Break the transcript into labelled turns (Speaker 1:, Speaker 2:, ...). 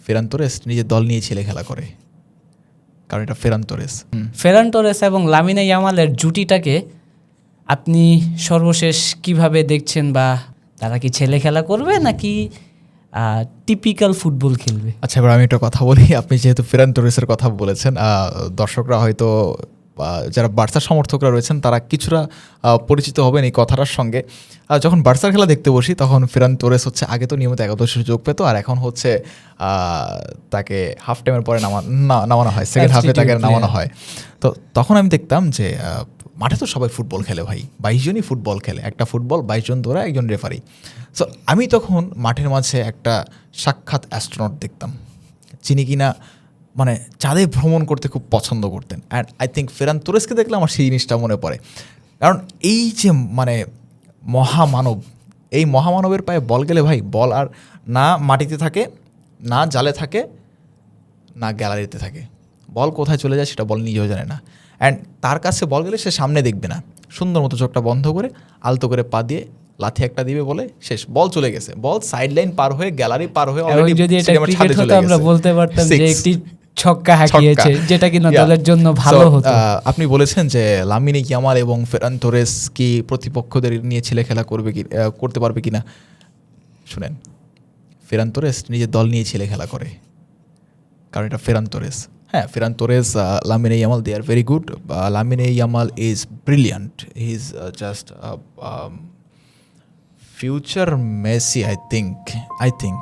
Speaker 1: Ferran Torres নিজের দল নিয়ে ছেলে খেলা করে, কারণ এটা ফেরান তোরেস।
Speaker 2: ফেরান টোরেস এবং লামিনে ইয়ামালের জুটিটাকে আপনি সর্বশেষ কিভাবে দেখছেন, বা তারা কি ছেলে খেলা করবে নাকি টিপিক্যাল ফুটবল খেলবে?
Speaker 1: আচ্ছা, এবার আমি একটা কথা বলি। আপনি যেহেতু ফেরান তোরেসের কথা বলেছেন, দর্শকরা হয়তো যারা বার্সার সমর্থকরা রয়েছেন তারা কিছুটা পরিচিত হবেন এই কথাটার সঙ্গে। যখন বার্সার খেলা দেখতে বসি তখন ফেরান তোরেস হচ্ছে আগে তো নিয়মিত একাদশের সুযোগ পেত, আর এখন হচ্ছে তাকে হাফ টাইমের পরে নামানো হয়, সেকেন্ড হাফে তাকে নামানো হয়। তো তখন আমি দেখতাম যে মাঠে তো সবাই ফুটবল খেলে ভাই, 22 জনই ফুটবল খেলে, একটা ফুটবল 22 জন ধরে একজন রেফারি। সো আমি তখন মাঠের মাঝে একটা সাক্ষাৎ অ্যাস্ট্রোনট দেখতাম, যিনি কিনা মানে চাঁদে ভ্রমণ করতে খুব পছন্দ করতেন। অ্যান্ড আই থিঙ্ক ফেরান তোরেসকে দেখলে আমার সেই জিনিসটা মনে পড়ে, কারণ এই যে মানে মহামানব, এই মহামানবের পায়ে বল গেলে ভাই, বল আর না মাটিতে থাকে, না জালে থাকে, না গ্যালারিতে থাকে, বল কোথায় চলে যায় সেটা বল নিজেও জানে না। অ্যান্ড তার কাছে বল গেলে সে সামনে দেখবে না, সুন্দর মতো চোখটা বন্ধ করে আলতো করে পা দিয়ে লাথি একটা দিবে, বলে শেষ, বল চলে গেছে, বল সাইড লাইন পার হয়ে গ্যালারি পার হয়ে
Speaker 2: অলরেডি। যদি এটা ক্রিকেট হতো আমরা বলতে পারতাম যে একটি ছক্কা হাঁকিয়েছে, যেটা কিনা দলের জন্য ভালো হতো।
Speaker 1: আপনি বলেছেন যে লামিনে ইয়ামাল এবং ফেরান তোরেস কি প্রতিপক্ষদের নিয়ে ছেলে খেলা করতে পারবে কিনা। শুনেন, ফেরান তোরেস নিজের দল নিয়ে ছেলে খেলা করে, কারণ এটা ফেরান তোরেস। হ্যাঁ, Ferran Torres, Lamine Yamal, they are very good. Lamine Yamal is brilliant, he is just future Messi, I think.